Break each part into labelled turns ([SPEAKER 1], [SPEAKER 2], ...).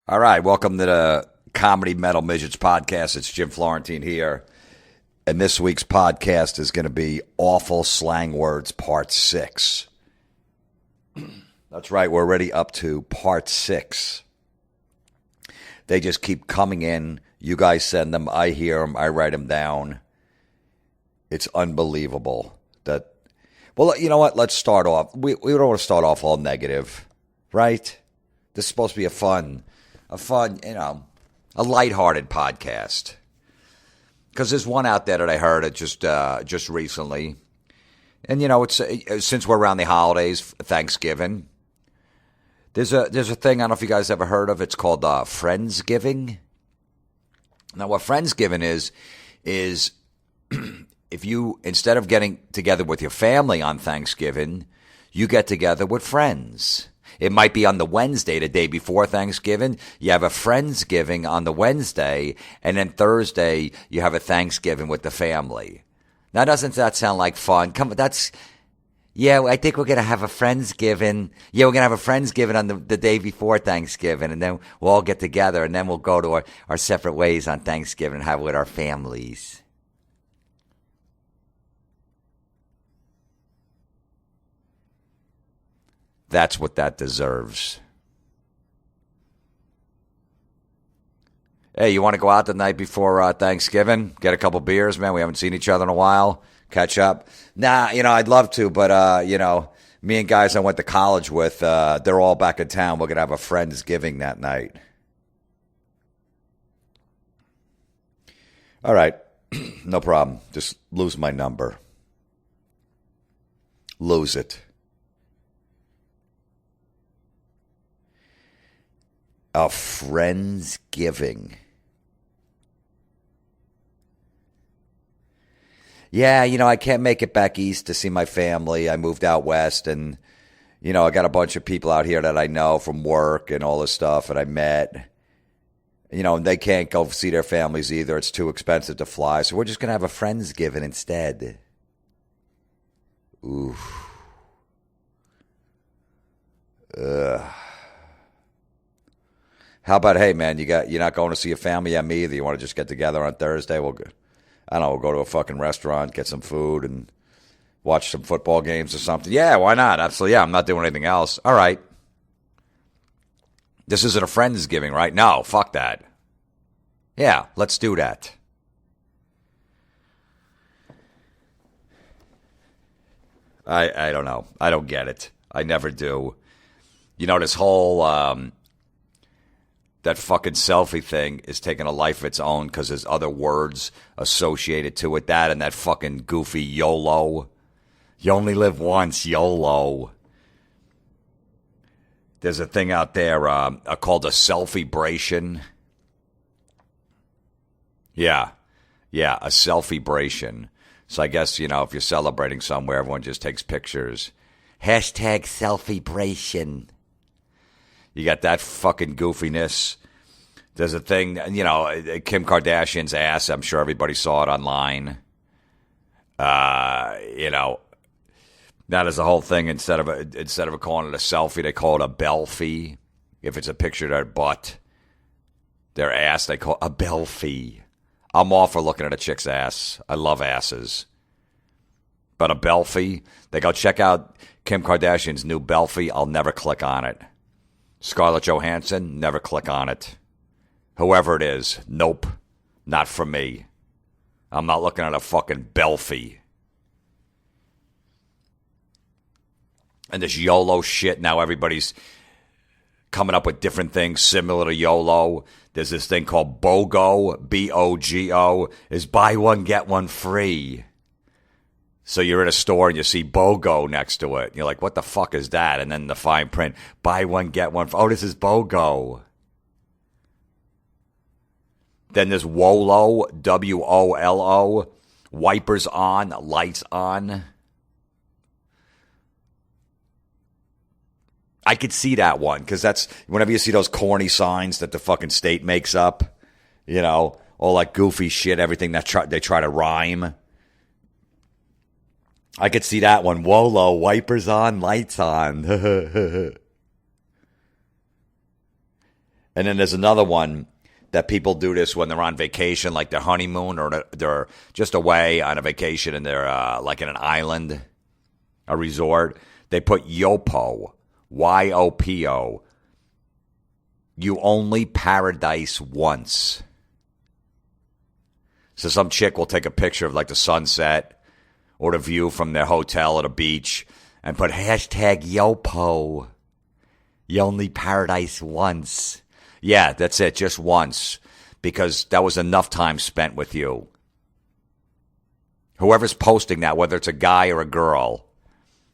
[SPEAKER 1] All right, welcome to the Comedy Metal Midgets podcast. It's Jim Florentine here. And this week's podcast is going to be Awful Slang Words Part 6. That's right, we're already up to Part 6. They just keep coming in. You guys send them, I hear them, I write them down. It's unbelievable. Well, you know what? Let's start off. We don't want to start off all negative, right? This is supposed to be a fun, a lighthearted podcast. Because there's one out there that I heard it just recently. And, it's since we're around the holidays, Thanksgiving, there's a thing, I don't know if you guys ever heard of, it's called Friendsgiving. Now, what Friendsgiving is if you, instead of getting together with your family on Thanksgiving, you get together with friends. It might be on the Wednesday, the day before Thanksgiving. You have a Friendsgiving on the Wednesday, and then Thursday you have a Thanksgiving with the family. Now, doesn't that sound like fun? I think we're going to have a Friendsgiving. Yeah, we're going to have a Friendsgiving on the day before Thanksgiving, and then we'll all get together, and then we'll go to our separate ways on Thanksgiving and have it with our families. That's what that deserves. Hey, you want to go out the night before Thanksgiving? Get a couple beers, man. We haven't seen each other in a while. Catch up. Nah, I'd love to, but, me and guys I went to college with, they're all back in town. We're going to have a Friendsgiving that night. All right. No problem. Just lose my number. Lose it. A Friendsgiving. Yeah, I can't make it back east to see my family. I moved out west, and, I got a bunch of people out here that I know from work and all this stuff that I met. And they can't go see their families either. It's too expensive to fly. So we're just going to have a Friendsgiving instead. Ooh. Ugh. How about, hey, man, you're not going to see your family? Yeah, me either. You want to just get together on Thursday? We'll go to a fucking restaurant, get some food, and watch some football games or something. Yeah, why not? Absolutely. Yeah, I'm not doing anything else. All right. This isn't a Friendsgiving, right? No, fuck that. Yeah, let's do that. I don't know. I don't get it. I never do. This whole that fucking selfie thing is taking a life of its own because there's other words associated to it. That and that fucking goofy YOLO. You only live once, YOLO. There's a thing out there called a selfie-bration. Yeah, a selfie-bration. So I guess, if you're celebrating somewhere, everyone just takes pictures. Hashtag selfie-bration. You got that fucking goofiness. There's a thing, Kim Kardashian's ass. I'm sure everybody saw it online. Now there's a whole thing. Instead of calling it a selfie, they call it a belfie. If it's a picture of their butt, their ass, they call it a belfie. I'm all for looking at a chick's ass. I love asses. But a belfie, they go check out Kim Kardashian's new belfie. I'll never click on it. Scarlett Johansson, never click on it. Whoever it is, nope, not for me. I'm not looking at a fucking belfie. And this YOLO shit, now everybody's coming up with different things similar to YOLO. There's this thing called BOGO, B-O-G-O, is buy one, get one free. So you're in a store and you see BOGO next to it. You're like, what the fuck is that? And then the fine print, buy one, get one. Oh, this is BOGO. Then there's WOLO, W-O-L-O, wipers on, lights on. I could see that one because that's whenever you see those corny signs that the fucking state makes up, all that goofy shit, everything that they try to rhyme. I could see that one. WOLO, wipers on, lights on. And then there's another one that people do this when they're on vacation, like their honeymoon, or they're just away on a vacation and they're like in an island, a resort. They put YOPO, YOPO. You only paradise once. So some chick will take a picture of like the sunset or the view from their hotel at a beach and put hashtag YOPO. You only paradise once. Yeah, that's it, just once. Because that was enough time spent with you. Whoever's posting that, whether it's a guy or a girl,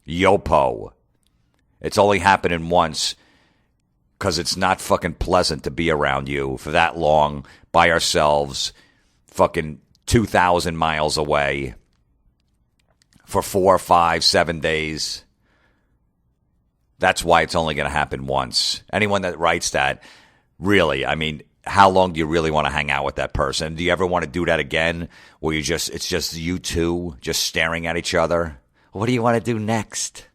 [SPEAKER 1] YOPO. It's only happening once because it's not fucking pleasant to be around you for that long by ourselves, fucking 2,000 miles away for 4, 5, 7 days. That's why it's only going to happen once. Anyone that writes that, really, I mean, how long do you really want to hang out with that person? Do you ever want to do that again where it's just you two just staring at each other? What do you want to do next?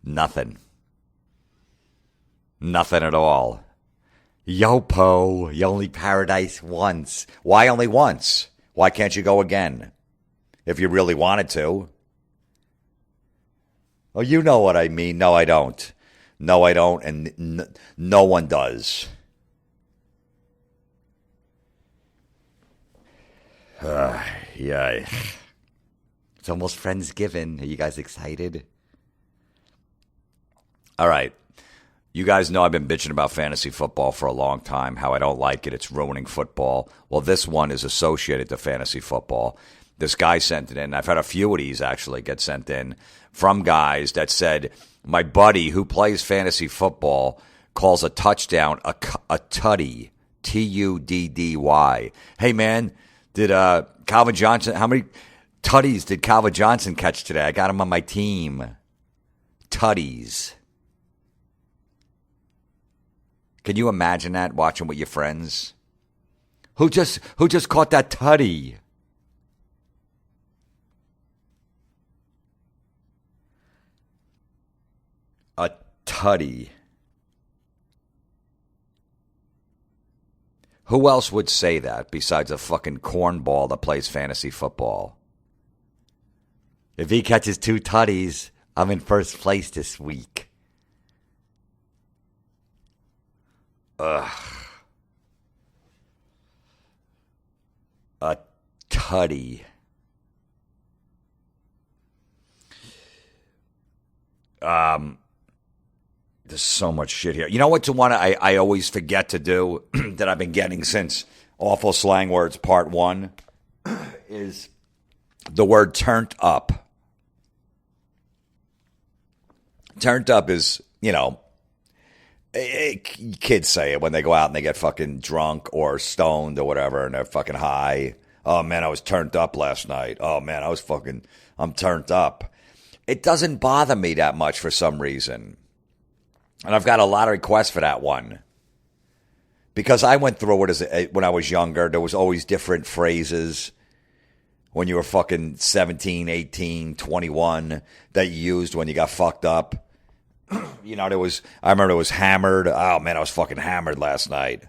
[SPEAKER 1] Nothing. Nothing at all. YOPO, you only paradise once. Why only once? Why can't you go again? If you really wanted to. Oh, you know what I mean. No, I don't. No, I don't, and no one does. Yeah. It's almost Friendsgiving. Are you guys excited? All right. You guys know I've been bitching about fantasy football for a long time, how I don't like it. It's ruining football. Well, this one is associated to fantasy football. This guy sent it in. I've had a few of these actually get sent in from guys that said, my buddy who plays fantasy football calls a touchdown a tutty, Tuddy. Hey, man, did Calvin Johnson, how many tutties did Calvin Johnson catch today? I got him on my team. Tutties. Can you imagine that, watching with your friends? Who just caught that tutty? A tutty. Who else would say that besides a fucking cornball that plays fantasy football? If he catches 2 tutties, I'm in first place this week. Ugh. A tutty. There's so much shit here. You know what's the one I always forget to do that I've been getting since Awful Slang Words Part 1 is the word turned up. Turned up is, you know, kids say it when they go out and they get fucking drunk or stoned or whatever and they're fucking high. Oh, man, I was turned up last night. Oh, man, I'm turned up. It doesn't bother me that much for some reason. And I've got a lot of requests for that one. Because I went through it when I was younger. There was always different phrases when you were fucking 17, 18, 21 that you used when you got fucked up. You know, I remember it was hammered. Oh, man, I was fucking hammered last night.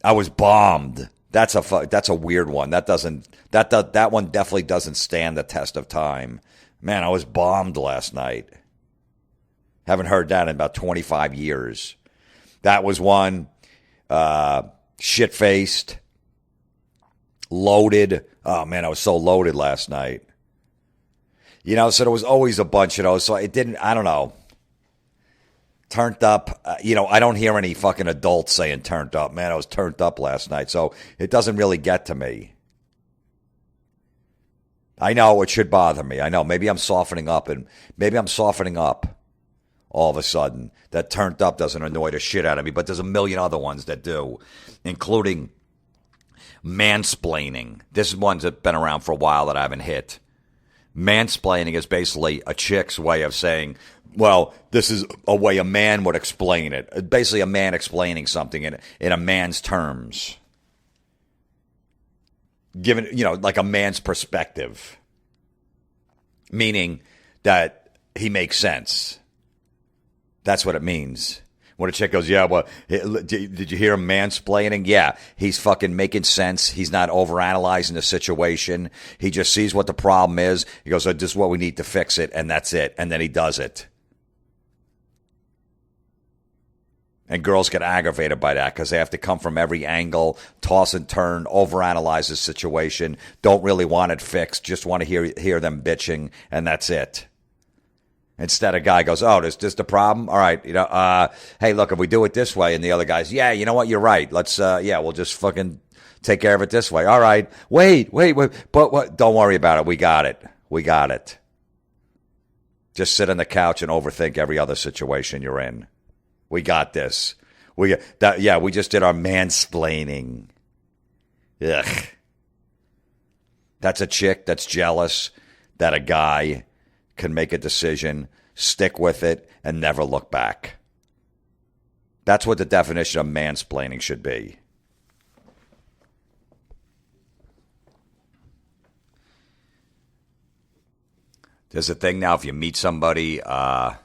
[SPEAKER 1] I was bombed. That's a weird one. That one definitely doesn't stand the test of time. Man, I was bombed last night. Haven't heard that in about 25 years. That was one. Shit-faced. Loaded. Oh, man, I was so loaded last night. You know, so there was always a bunch of those. So it didn't, I don't know. Turned up. You know, I don't hear any fucking adults saying turned up. Man, I was turned up last night. So it doesn't really get to me. I know it should bother me. I know. Maybe I'm softening up all of a sudden. That turned up doesn't annoy the shit out of me, but there's a million other ones that do, including mansplaining. This is ones that's been around for a while that I haven't hit. Mansplaining is basically a chick's way of saying, well, this is a way a man would explain it. Basically a man explaining something in a man's terms. Given, you know, like a man's perspective. Meaning that he makes sense. That's what it means. When a chick goes, yeah, well, did you hear him mansplaining? Yeah, he's fucking making sense. He's not overanalyzing the situation. He just sees what the problem is. He goes, oh, this is what we need to fix it, and that's it. And then he does it. And girls get aggravated by that because they have to come from every angle, toss and turn, overanalyze the situation, don't really want it fixed, just want to hear them bitching, and that's it. Instead, a guy goes, oh, this the problem? All right, hey, look, if we do it this way, and the other guy's, yeah, you know what, you're right. Let's, we'll just fucking take care of it this way. All right, wait, but what? Don't worry about it. We got it. Just sit on the couch and overthink every other situation you're in. We got this. We just did our mansplaining. Ugh. That's a chick that's jealous that a guy can make a decision, stick with it, and never look back. That's what the definition of mansplaining should be. There's a thing now, if you meet somebody, for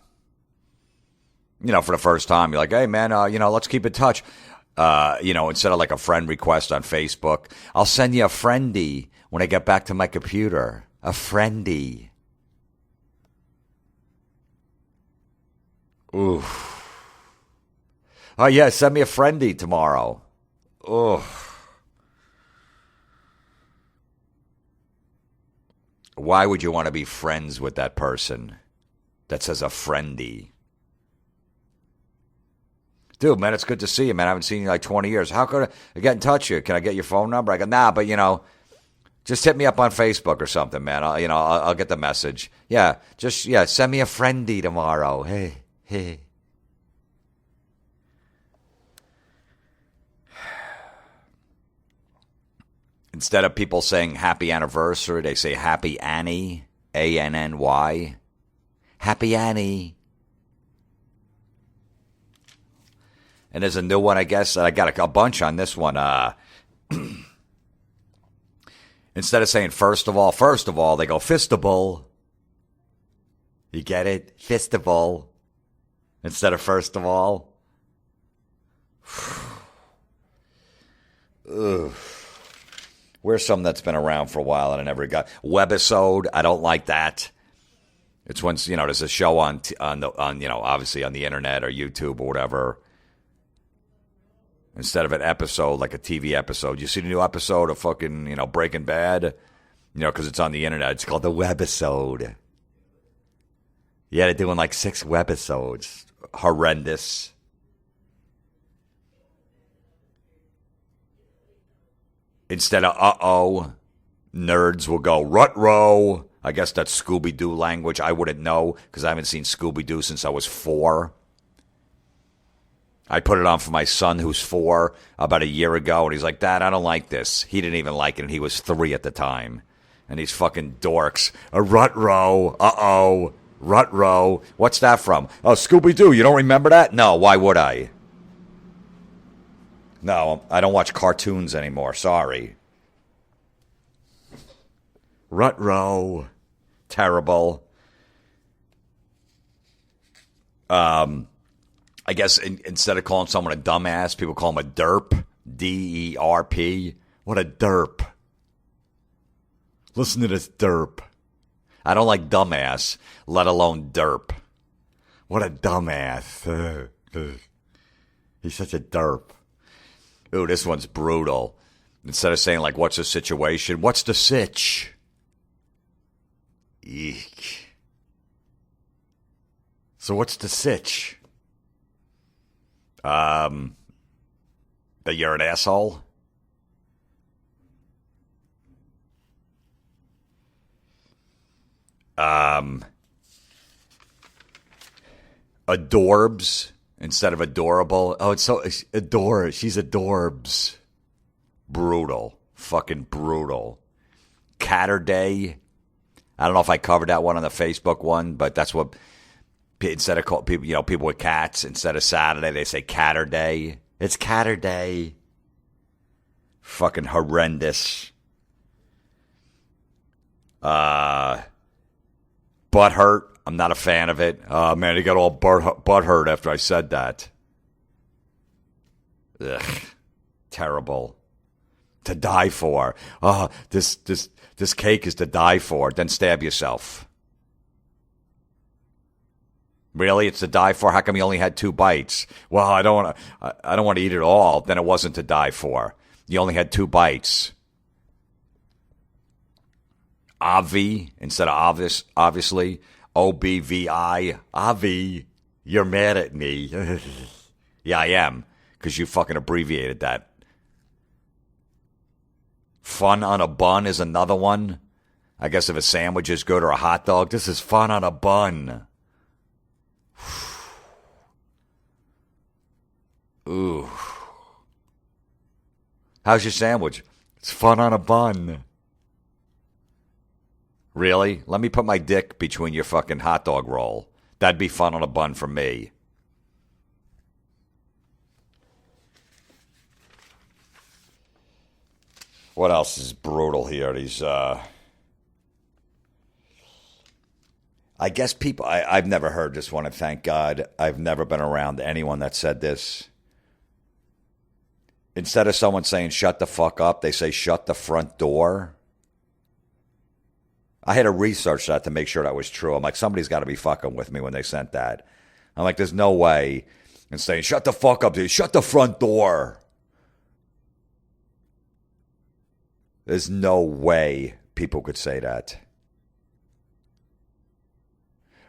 [SPEAKER 1] the first time, you're like, hey, man, let's keep in touch. Instead of like a friend request on Facebook, I'll send you a friendie when I get back to my computer. A friendie. Oof. Oh, yeah, send me a friendie tomorrow. Oof. Why would you want to be friends with that person that says a friendie? Dude, man, it's good to see you, man. I haven't seen you in like 20 years. How could I get in touch with you? Can I get your phone number? I go, nah, but, just hit me up on Facebook or something, man. I'll get the message. Yeah, send me a friendie tomorrow. Hey. Instead of people saying happy anniversary, they say happy Annie, Anny. Happy Annie. And there's a new one, I guess. I got a bunch on this one. Instead of saying first of all, they go fistable. You get it? Fistable. Instead of first of all. Ugh. Where's some that's been around for a while and I never got? Webisode, I don't like that. It's when, there's a show on obviously on the internet or YouTube or whatever. Instead of an episode, like a TV episode. You see the new episode of fucking, Breaking Bad? Because it's on the internet. It's called the webisode. Yeah, they're doing like 6 webisodes. Horrendous. Instead of uh-oh, nerds will go rut-row. I guess that's Scooby-Doo language. I wouldn't know because I haven't seen Scooby-Doo since I was 4. I put it on for my son who's 4 about a year ago, and he's like, Dad, I don't like this. He didn't even like it, and he was 3 at the time. And these fucking dorks. A rut-row. Uh-oh. Rut-row. What's that from? Oh, Scooby-Doo. You don't remember that? No, why would I? No, I don't watch cartoons anymore. Sorry. Rut-row. Terrible. I guess instead of calling someone a dumbass, people call him a derp. D-E-R-P. What a derp. Listen to this derp. I don't like dumbass, let alone derp. What a dumbass. He's such a derp. Ooh, this one's brutal. Instead of saying, like, what's the situation? What's the sitch? Eek. So what's the sitch? That you're an asshole? Adorbs instead of adorable. Oh, it's adore. She's adorbs. Brutal. Fucking brutal. Caturday. I don't know if I covered that one on the Facebook one, but that's what instead of call people, people with cats, instead of Saturday, they say Caturday. It's Caturday. Fucking horrendous. Butt hurt. I'm not a fan of it. Man, he got all butt hurt after I said that. Ugh. Terrible. To die for. Oh, this cake is to die for. Then stab yourself. Really? It's to die for? How come you only had 2 bites? Well, I don't want to eat it all. Then it wasn't to die for. You only had 2 bites. Avi instead of obviously. OBVI. Avi, you're mad at me. Yeah, I am. Because you fucking abbreviated that. Fun on a bun is another one. I guess if a sandwich is good or a hot dog, this is fun on a bun. Ooh. How's your sandwich? It's fun on a bun. Really? Let me put my dick between your fucking hot dog roll. That'd be fun on a bun for me. What else is brutal here? These, I guess people, I've never heard this one, and thank God I've never been around anyone that said this. Instead of someone saying shut the fuck up, they say shut the front door. I had to research that to make sure that was true. I'm like, somebody's got to be fucking with me when they sent that. I'm like, there's no way. And saying shut the fuck up, dude. Shut the front door. There's no way people could say that.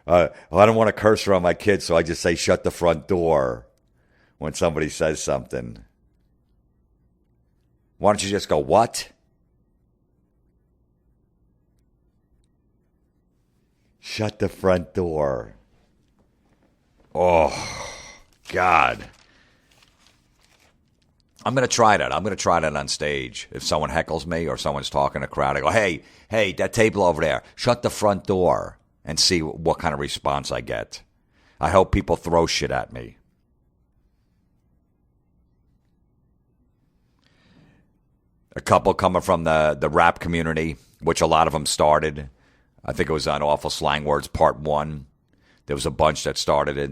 [SPEAKER 1] I don't want to curse around my kids, so I just say shut the front door when somebody says something. Why don't you just go, what? Shut the front door. Oh, God. I'm going to try that. I'm going to try that on stage. If someone heckles me or someone's talking in a crowd, I go, hey, that table over there, shut the front door, and see what kind of response I get. I hope people throw shit at me. A couple coming from the rap community, which a lot of them started. I think it was on Awful Slang Words Part 1. There was a bunch that started it.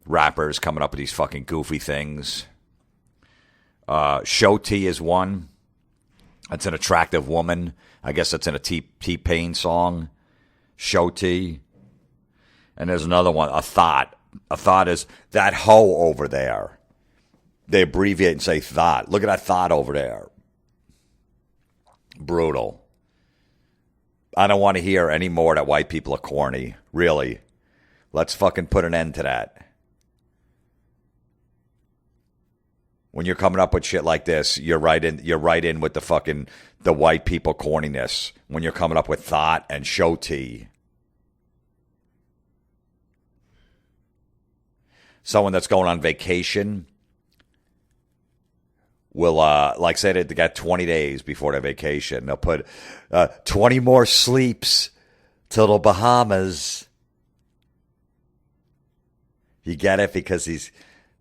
[SPEAKER 1] Rappers coming up with these fucking goofy things. Show T is one. That's an attractive woman. I guess that's in a T-Pain song. Show T. And there's another one, a thought. A thought is that hoe over there. They abbreviate and say thought. Look at that thought over there. Brutal. I don't want to hear any more that white people are corny. Really. Let's fucking put an end to that. When you're coming up with shit like this, you're right in with the white people corniness. When you're coming up with thought and show T. Someone that's going on vacation will, like say they got 20 days before their vacation. They'll put 20 more sleeps till the Bahamas. You get it? Because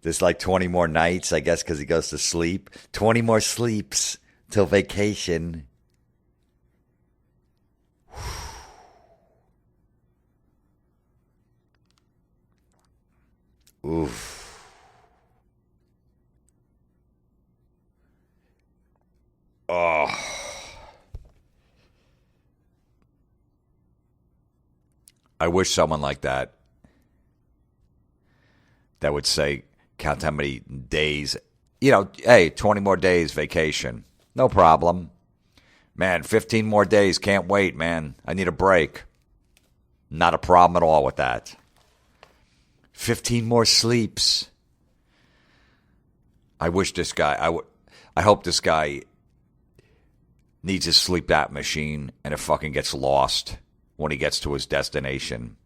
[SPEAKER 1] there's like 20 more nights, I guess, because he goes to sleep. 20 more sleeps till vacation. Oof. Oh. I wish someone like that would say, count how many days, hey, 20 more days vacation. No problem. Man, 15 more days, can't wait, man. I need a break. Not a problem at all with that. 15 more sleeps. I wish this guy, I hope this guy needs his sleep app machine and it fucking gets lost when he gets to his destination.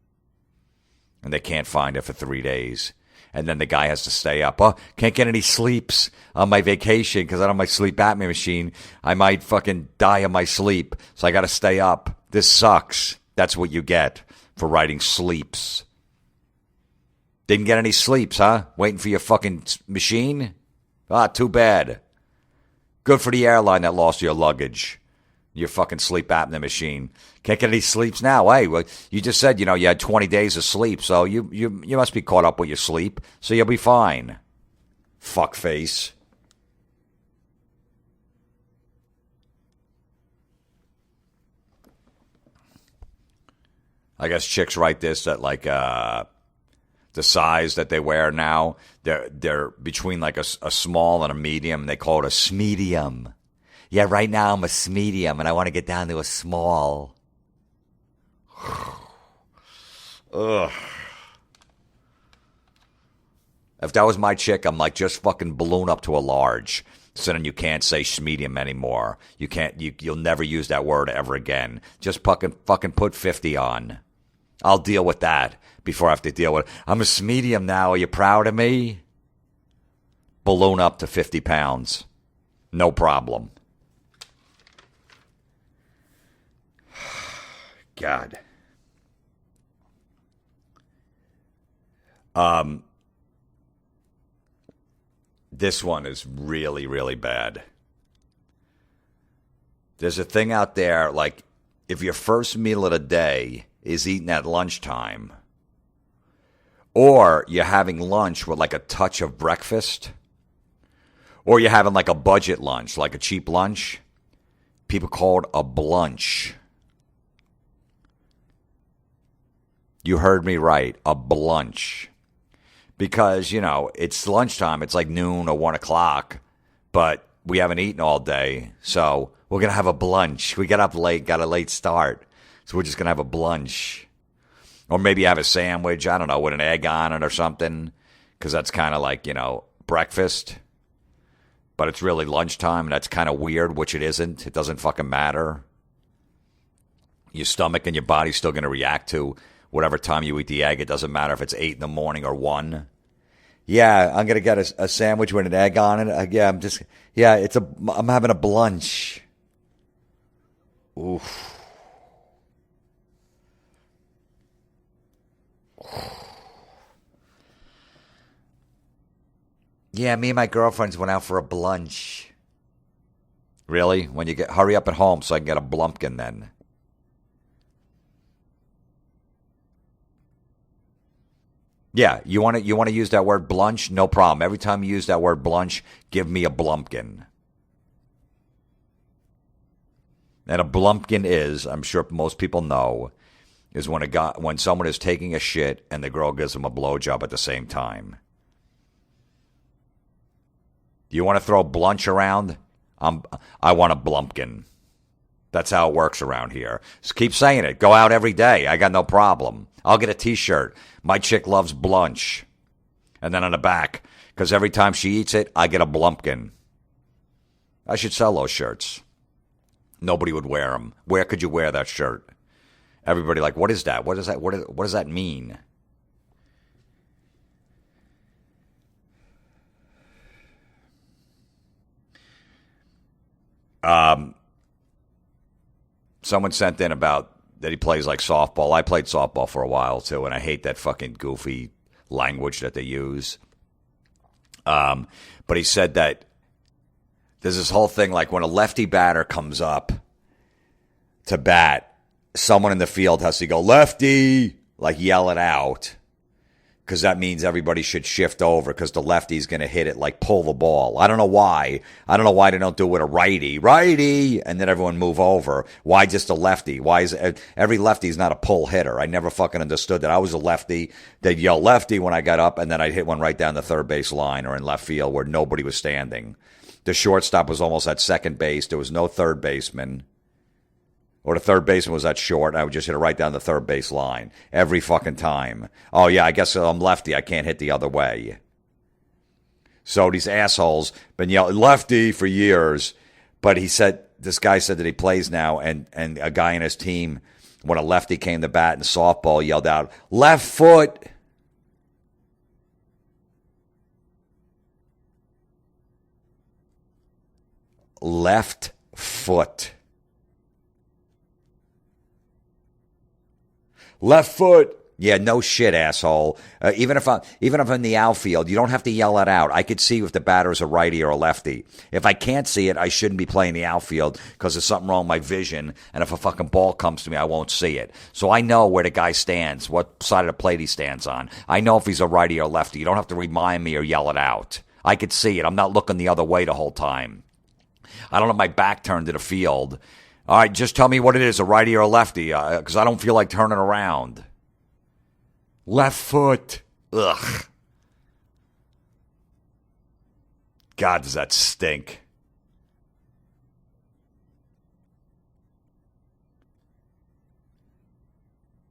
[SPEAKER 1] And they can't find it for 3 days. And then the guy has to stay up. Oh, can't get any sleeps on my vacation because I don't have my sleep apnea machine. I might fucking die in my sleep. So I got to stay up. This sucks. That's what you get for writing sleeps. Didn't get any sleeps, huh? Waiting for your fucking machine? Ah, too bad. Good for the airline that lost your luggage. Your fucking sleep apnea machine. Can't get any sleeps now. Hey, well, you just said, you had 20 days of sleep, so you must be caught up with your sleep, so you'll be fine. Fuckface. I guess chicks write this that like the size that they wear now, they're between like a small and a medium. They call it a smedium. Yeah, right now I'm a smedium and I want to get down to a small. Ugh. If that was my chick, I'm like, just fucking balloon up to a large. So then you can't say schmedium anymore. You'll never use that word ever again. Just fucking put 50 on. I'll deal with that before I have to deal with it. I'm a schmedium now. Are you proud of me? Balloon up to 50 pounds. No problem. God. This one is really, really bad. There's a thing out there, like, if your first meal of the day is eaten at lunchtime, or you're having lunch with, like, a touch of breakfast, or you're having, like, a budget lunch, like a cheap lunch, people call it a blunch. You heard me right, a blunch. Because, you know, it's lunchtime. It's like noon or 1 o'clock, but we haven't eaten all day. So we're going to have a blunch. We got up late, got a late start. So we're just going to have a blunch. Or maybe have a sandwich, I don't know, with an egg on it or something. Because that's kind of like, you know, breakfast. But it's really lunchtime, and that's kind of weird, which it isn't. It doesn't fucking matter. Your stomach and your body's still going to react to whatever time you eat the egg. It doesn't matter if it's 8 in the morning or 1. Yeah, I'm going to get a sandwich with an egg on it. I'm having a blunch. Oof. Yeah, me and my girlfriends went out for a blunch. Really? Hurry up at home so I can get a blumpkin then. Yeah, you want to use that word blunch? No problem. Every time you use that word blunch, give me a blumpkin. And a blumpkin is, I'm sure most people know, is when someone is taking a shit and the girl gives them a blowjob at the same time. You want to throw blunch around? I want a blumpkin. That's how it works around here. Just keep saying it. Go out every day. I got no problem. I'll get a T-shirt. My chick loves blunch. And then on the back, because every time she eats it, I get a blumpkin. I should sell those shirts. Nobody would wear them. Where could you wear that shirt? Everybody like, what is that? What does that mean? Someone sent in about that he plays like softball. I played softball for a while too, and I hate that fucking goofy language that they use. But he said that there's this whole thing like when a lefty batter comes up to bat, someone in the field has to go, lefty, like yell it out. Because that means everybody should shift over because the lefty's going to hit it like pull the ball. I don't know why. I don't know why they don't do it with a righty, and then everyone move over. Why just a lefty? Why is every lefty's not a pull hitter? I never fucking understood that. I was a lefty. They'd yell lefty when I got up, and then I'd hit one right down the third base line or in left field where nobody was standing. The shortstop was almost at second base. There was no third baseman. Or the third baseman was that short, and I would just hit it right down the third base line every fucking time. Oh, yeah, I guess I'm lefty. I can't hit the other way. So these assholes been yelling lefty for years. But this guy said that he plays now, and a guy in his team, when a lefty came to bat in softball, yelled out, left foot. Left foot. Left foot. Yeah, no shit, asshole. Even if I'm in the outfield, you don't have to yell it out. I could see if the batter is a righty or a lefty. If I can't see it, I shouldn't be playing the outfield because there's something wrong with my vision. And if a fucking ball comes to me, I won't see it. So I know where the guy stands, what side of the plate he stands on. I know if he's a righty or lefty. You don't have to remind me or yell it out. I could see it. I'm not looking the other way the whole time. I don't have my back turned to the field. All right, just tell me what it is, a righty or a lefty, because I don't feel like turning around. Left foot. Ugh. God, does that stink.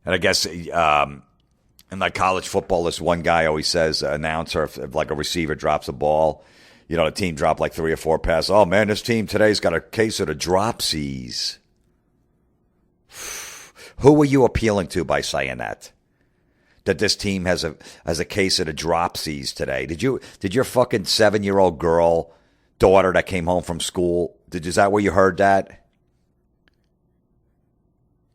[SPEAKER 1] And I guess in like college football, this one guy always says, announcer, if like a receiver drops a ball, the team dropped like 3 or 4 passes. Oh, man, this team today's got a case of the dropsies. Who were you appealing to by saying that? That this team has a case of the dropsies today? Did your fucking 7-year-old daughter that came home from school, is that where you heard that?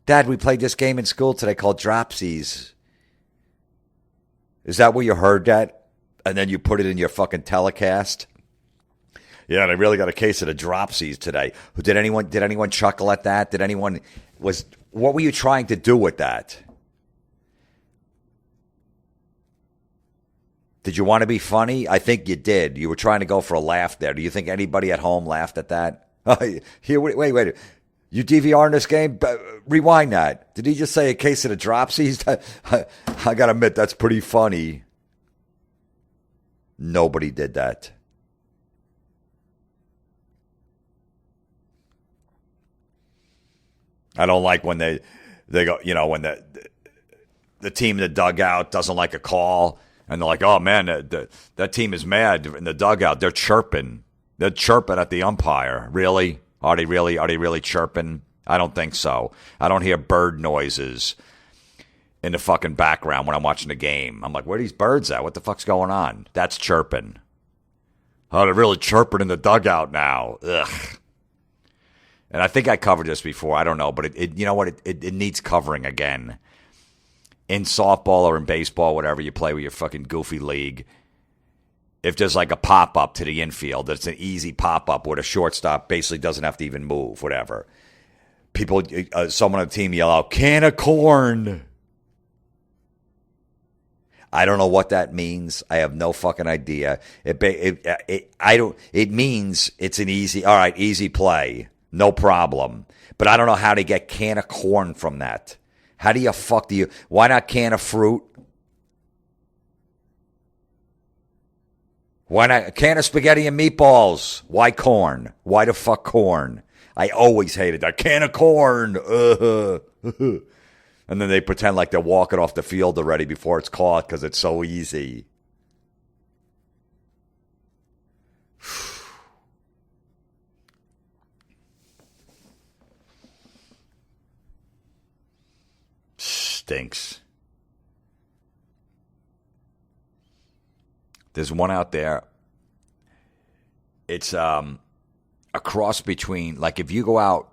[SPEAKER 1] Dad, we played this game in school today called dropsies. Is that where you heard that? And then you put it in your fucking telecast? Yeah, they really got a case of the dropsies today. Did anyone chuckle at that? What were you trying to do with that? Did you want to be funny? I think you did. You were trying to go for a laugh there. Do you think anybody at home laughed at that? Here, wait. You DVR in this game? Rewind that. Did he just say a case of the dropsies? I got to admit, that's pretty funny. Nobody did that. I don't like when they go, when the team in the dugout doesn't like a call, and they're like, oh, man, that team is mad in the dugout. They're chirping. They're chirping at the umpire. Really? Are they really chirping? I don't think so. I don't hear bird noises in the fucking background when I'm watching the game. I'm like, where are these birds at? What the fuck's going on? That's chirping. Oh, they're really chirping in the dugout now. Ugh. And I think I covered this before. I don't know, but it you know what? It needs covering again. In softball or in baseball, whatever you play with your fucking goofy league, if there's like a pop-up to the infield, it's an easy pop-up where the shortstop basically doesn't have to even move, whatever. Someone on the team yell out, can of corn. I don't know what that means. I have no fucking idea. It means it's an easy play. No problem. But I don't know how to get can of corn from that. How do you why not can of fruit? Why not a can of spaghetti and meatballs? Why corn? Why the fuck corn? I always hated that. Can of corn. And then they pretend like they're walking off the field already before it's caught because it's so easy. Stinks. There's one out there. It's a cross between, like if you go out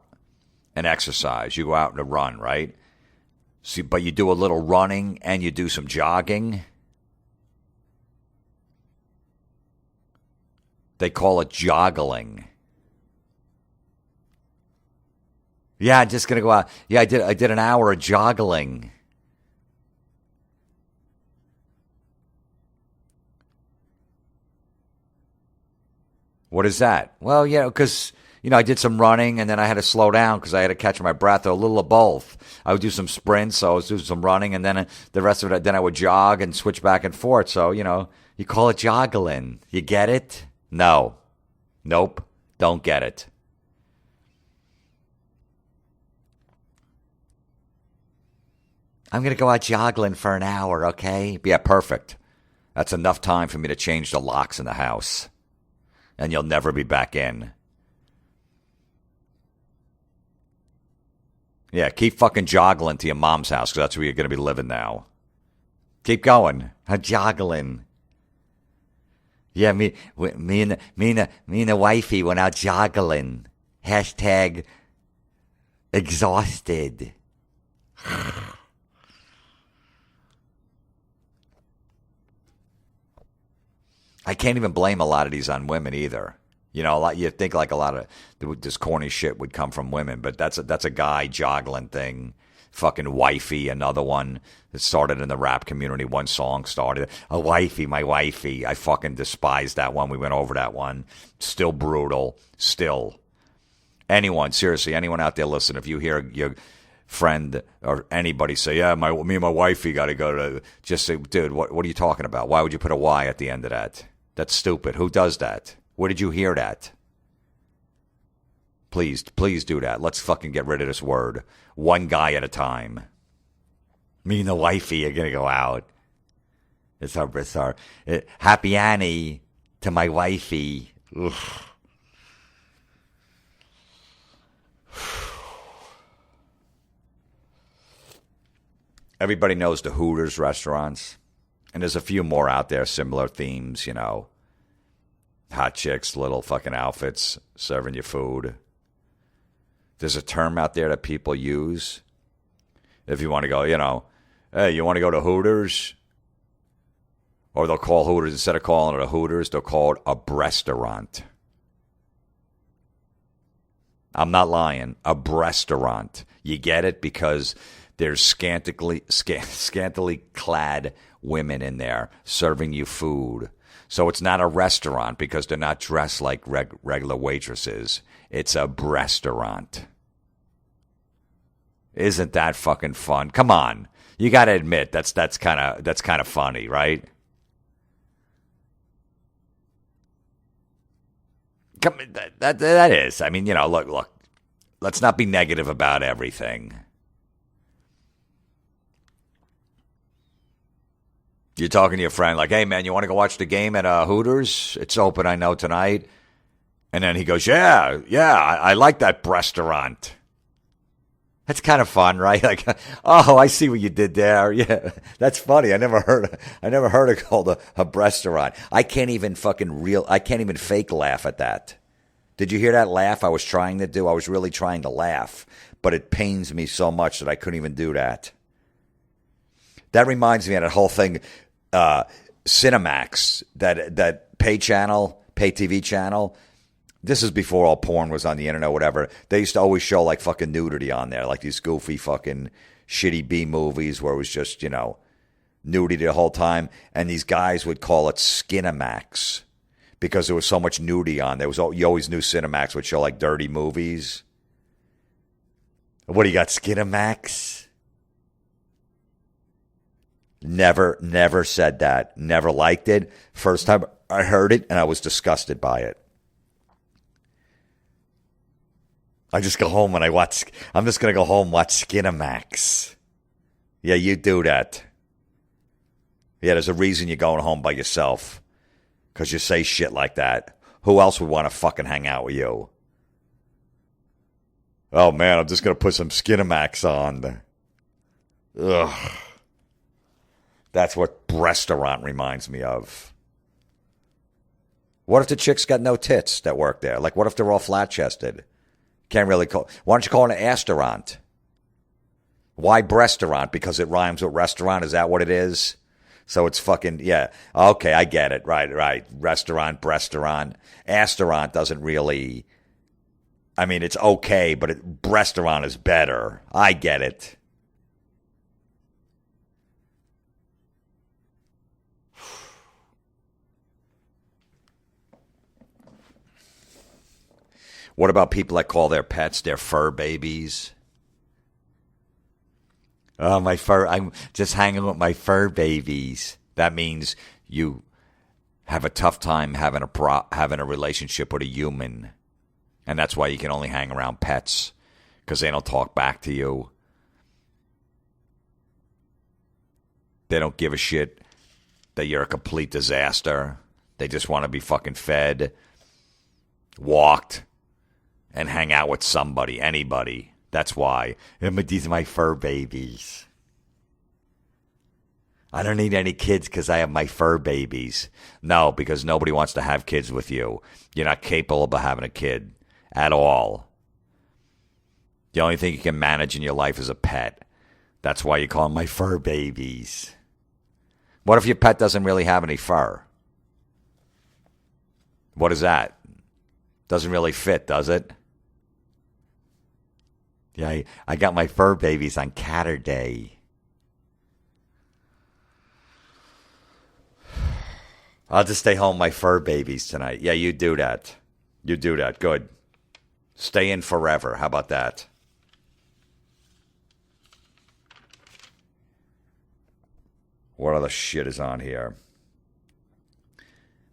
[SPEAKER 1] and exercise, you go out and run, right? So, but you do a little running and you do some jogging. They call it joggling. Yeah, I'm just gonna go out. Yeah, I did an hour of joggling. What is that? Well, because I did some running and then I had to slow down because I had to catch my breath, or a little of both. I would do some sprints, so I was doing some running, and then the rest of it, then I would jog and switch back and forth. So, you call it joggling. You get it? No. Nope. Don't get it. I'm going to go out joggling for an hour, okay? Yeah, perfect. That's enough time for me to change the locks in the house. And you'll never be back in. Yeah, keep fucking joggling to your mom's house, because that's where you're going to be living now. Keep going. Joggling. Yeah, me and the wifey went out joggling. Hashtag exhausted. I can't even blame a lot of these on women either. You think like a lot of this corny shit would come from women, but that's a guy joggling thing. Fucking wifey, another one that started in the rap community. One song started, a wifey, my wifey. I fucking despise that one. We went over that one. Still brutal. Still. Anyone, seriously, anyone out there listen, if you hear your friend or anybody say, yeah, me and my wifey got to go to, just say, dude, what are you talking about? Why would you put a Y at the end of that? That's stupid. Who does that? Where did you hear that? Please do that. Let's fucking get rid of this word. One guy at a time. Me and the wifey are going to go out. It's our Happy Annie to my wifey. Ugh. Everybody knows the Hooters restaurants. And there's a few more out there, similar themes, you know. Hot chicks, little fucking outfits, serving you food. There's a term out there that people use. If you want to go, you know, hey, you want to go to Hooters? Or they'll call Hooters, instead of calling it a Hooters, they'll call it a breastaurant. I'm not lying. A breastaurant. You get it? Because there's scantily clad women in there serving you food. So it's not a restaurant because they're not dressed like regular waitresses. It's a breastaurant. Isn't that fucking fun? Come on. You got to admit that's kind of funny, right? That is. I mean, you know, look. Let's not be negative about everything. You're talking to your friend like, hey, man, you want to go watch the game at Hooters? It's open, I know, tonight. And then he goes, yeah, I like that restaurant. That's kind of fun, right? Like, oh, I see what you did there. Yeah, that's funny. I never heard it called a restaurant. I can't even fake laugh at that. Did you hear that laugh I was trying to do? I was really trying to laugh, but it pains me so much that I couldn't even do that. That reminds me of that whole thing, Cinemax, that pay TV channel. This is before all porn was on the internet, whatever. They used to always show like fucking nudity on there, like these goofy fucking shitty B movies where it was just, you know, nudity the whole time. And these guys would call it Skinemax because there was so much nudity on there. You always knew Cinemax would show like dirty movies. What do you got, Skinemax? Never said that. Never liked it. First time I heard it, and I was disgusted by it. I just go home and I'm just going to go home and watch Skinemax. Yeah, you do that. Yeah, there's a reason you're going home by yourself. Because you say shit like that. Who else would want to fucking hang out with you? Oh, man, I'm just going to put some Skinemax on. Ugh. That's what restaurant reminds me of. What if the chicks got no tits that work there? Like, what if they're all flat-chested? Can't really call. Why don't you call it an asterant? Why breastaurant? Because it rhymes with restaurant. Is that what it is? So it's fucking, yeah. Okay, I get it. Right. Restaurant, breastaurant. Asterant doesn't really, I mean, it's okay, but breastaurant is better. I get it. What about people that call their pets their fur babies? Oh, I'm just hanging with my fur babies. That means you have a tough time having a relationship with a human. And that's why you can only hang around pets, because they don't talk back to you. They don't give a shit that you're a complete disaster. They just want to be fucking fed, walked, and hang out with somebody, anybody. That's why. These are my fur babies. I don't need any kids because I have my fur babies. No, because nobody wants to have kids with you. You're not capable of having a kid at all. The only thing you can manage in your life is a pet. That's why you call them my fur babies. What if your pet doesn't really have any fur? What is that? Doesn't really fit, does it? Yeah, I got my fur babies on Caturday. I'll just stay home with my fur babies tonight. Yeah, you do that. You do that. Good. Stay in forever. How about that? What other shit is on here?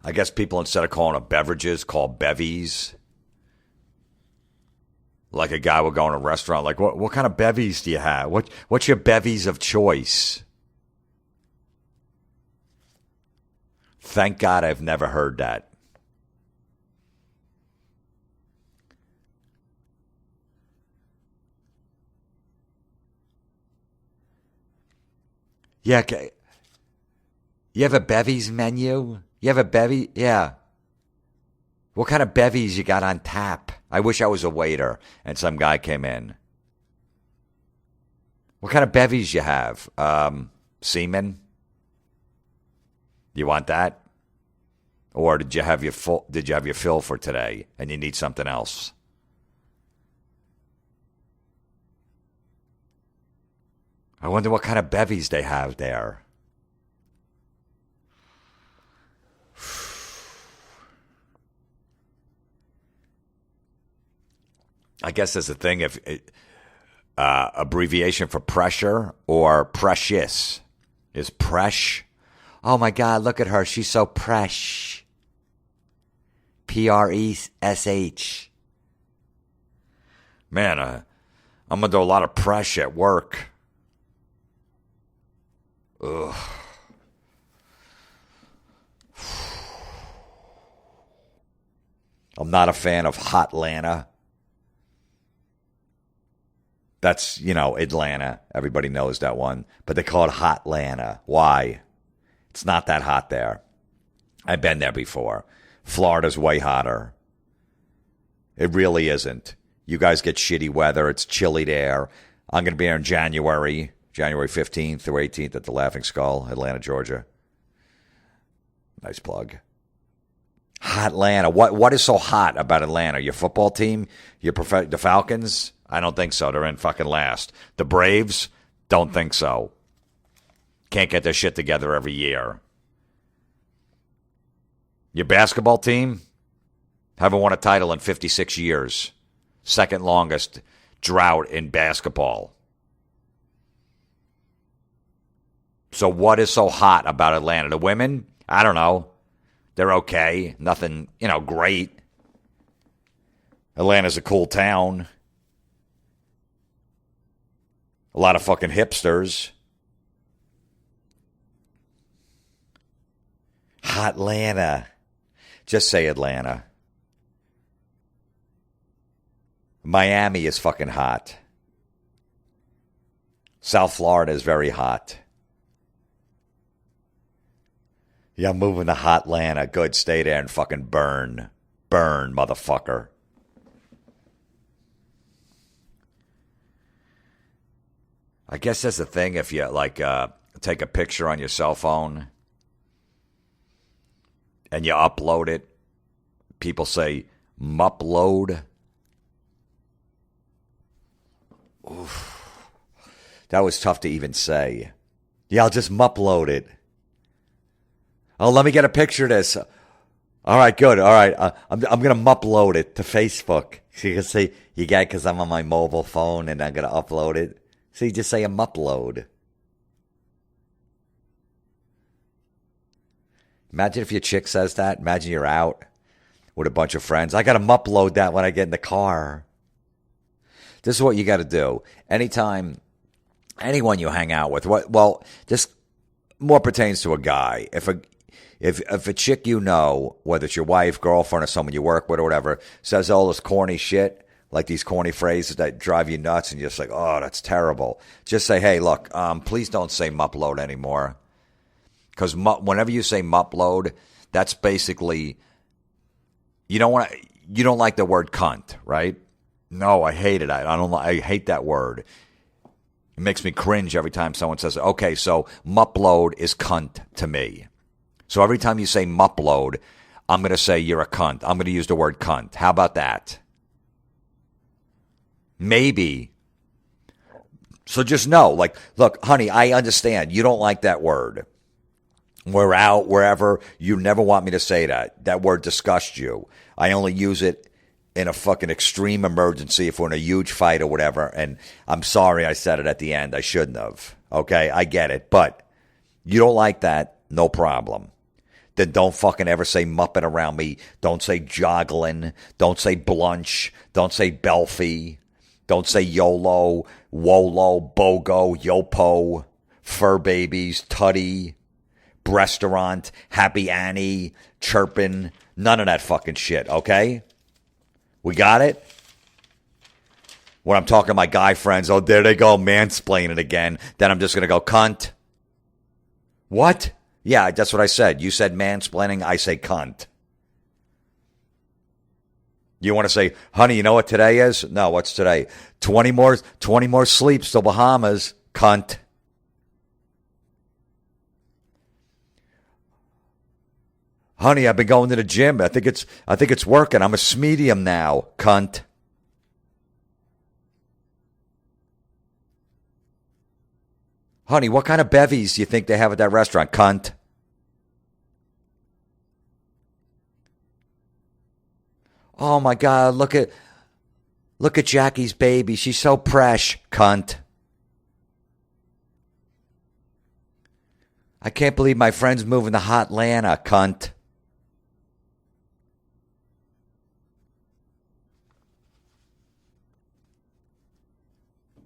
[SPEAKER 1] I guess people, instead of calling it beverages, call bevies. Like a guy would go in a restaurant, like, what kind of bevies do you have? What's your bevies of choice? Thank God I've never heard that. Yeah, you have a bevies menu? You have a bevy? Yeah. What kind of bevies you got on tap? I wish I was a waiter and some guy came in. What kind of bevies you have? Semen? You want that? Or did you have your fill for today and you need something else? I wonder what kind of bevies they have there. I guess that's the thing. If abbreviation for pressure or precious is presh. Oh my God, look at her. She's so presh. Presh. Man, I'm going to do a lot of presh at work. Ugh. I'm not a fan of Hotlanta. That's, Atlanta. Everybody knows that one. But they call it Hotlanta. Why? It's not that hot there. I've been there before. Florida's way hotter. It really isn't. You guys get shitty weather. It's chilly there. I'm going to be there in January 15th through 18th at the Laughing Skull, Atlanta, Georgia. Nice plug. Hotlanta. What is so hot about Atlanta? Your football team? The Falcons? I don't think so. They're in fucking last. The Braves? Don't think so. Can't get their shit together every year. Your basketball team? Haven't won a title in 56 years. Second longest drought in basketball. So what is so hot about Atlanta? The women? I don't know. They're okay. Nothing, great. Atlanta's a cool town. A lot of fucking hipsters. Hotlanta. Just say Atlanta. Miami is fucking hot. South Florida is very hot. Yeah, I'm moving to Hotlanta. Good, stay there and fucking burn. Burn, motherfucker. I guess that's the thing. If you, take a picture on your cell phone and you upload it, people say, mupload. Oof. That was tough to even say. Yeah, I'll just mupload it. Oh, let me get a picture of this. All right, good. All right, I'm going to mupload it to Facebook. So you can see, you got it because I'm on my mobile phone and I'm going to upload it. So you just say a mupload. Imagine if your chick says that. Imagine you're out with a bunch of friends. I got to mupload that when I get in the car. This is what you got to do. Anytime, anyone you hang out with. This more pertains to a guy. If a chick whether it's your wife, girlfriend, or someone you work with or whatever, says all this corny shit, like these corny phrases that drive you nuts, and you're just like, oh, that's terrible. Just say, hey, look, please don't say mupload anymore. Because whenever you say mupload, that's basically, you don't like the word cunt, right? No, I hate it. I hate that word. It makes me cringe every time someone says, okay, so mupload is cunt to me. So every time you say mupload, I'm going to say you're a cunt. I'm going to use the word cunt. How about that? Maybe. So just know, look, honey, I understand. You don't like that word. We're out, wherever. You never want me to say that. That word disgusts you. I only use it in a fucking extreme emergency, if we're in a huge fight or whatever, and I'm sorry I said it at the end. I shouldn't have. Okay, I get it. But you don't like that, no problem. Then don't fucking ever say Muppet around me. Don't say joggling. Don't say Blunch. Don't say Belfie. Don't say YOLO, WOLO, BOGO, YOPO, Fur Babies, Tutty, Restaurant, Happy Annie, Chirpin'. None of that fucking shit, okay? We got it? When I'm talking to my guy friends, oh, there they go, mansplaining again. Then I'm just going to go, cunt. What? Yeah, that's what I said. You said mansplaining, I say cunt. You want to say, honey, you know what today is? No, what's today? 20 more sleeps till Bahamas, cunt. Honey, I've been going to the gym. I think it's working. I'm a medium now, cunt. Honey, what kind of bevies do you think they have at that restaurant, cunt? Oh my God, look at Jackie's baby. She's so fresh, cunt. I can't believe my friend's moving to Hotlanta, cunt.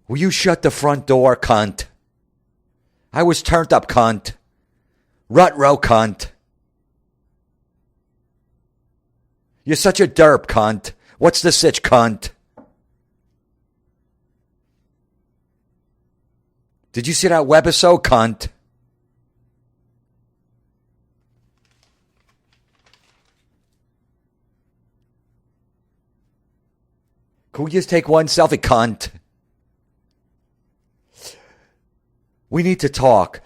[SPEAKER 1] Will you shut the front door, cunt? I was turned up, cunt. Rut-row, cunt. You're such a derp, cunt. What's the sitch, cunt? Did you see that webisode, cunt? Can we just take one selfie, cunt? We need to talk.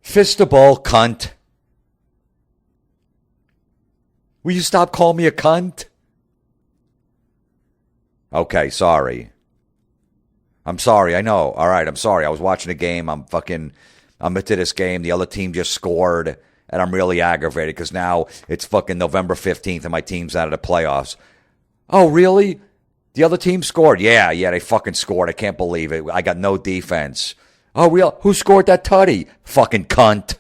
[SPEAKER 1] Fistable, cunt. Will you stop calling me a cunt? Okay, sorry. I'm sorry, I know. All right, I'm sorry. I was watching a game. I'm into this game. The other team just scored, and I'm really aggravated because now it's fucking November 15th and my team's out of the playoffs. Oh, really? The other team scored? Yeah, they fucking scored. I can't believe it. I got no defense. Oh, real? Who scored that tutty? Fucking cunt.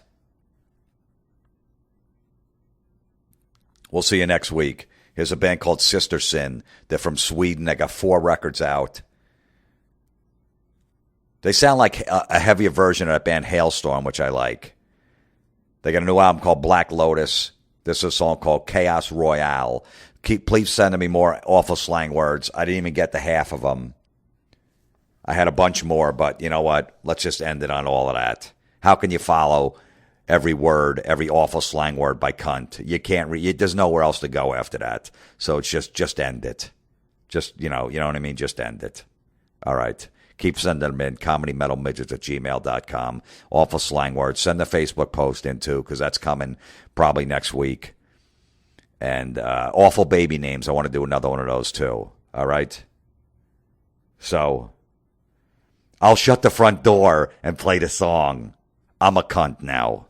[SPEAKER 1] We'll see you next week. Here's a band called Sister Sin. They're from Sweden. They got 4 records out. They sound like a heavier version of that band Hailstorm, which I like. They got a new album called Black Lotus. This is a song called Chaos Royale. Please send me more awful slang words. I didn't even get to half of them. I had a bunch more, but you know what? Let's just end it on all of that. How can you follow every word, every awful slang word by cunt? You can't there's nowhere else to go after that. So it's just end it. Just, you know what I mean? Just end it. All right. Keep sending them in, comedymetalmidgets@gmail.com. Awful slang words. Send the Facebook post in, too, because that's coming probably next week. And awful baby names. I want to do another one of those, too. All right? So, I'll shut the front door and play the song. I'm a cunt now.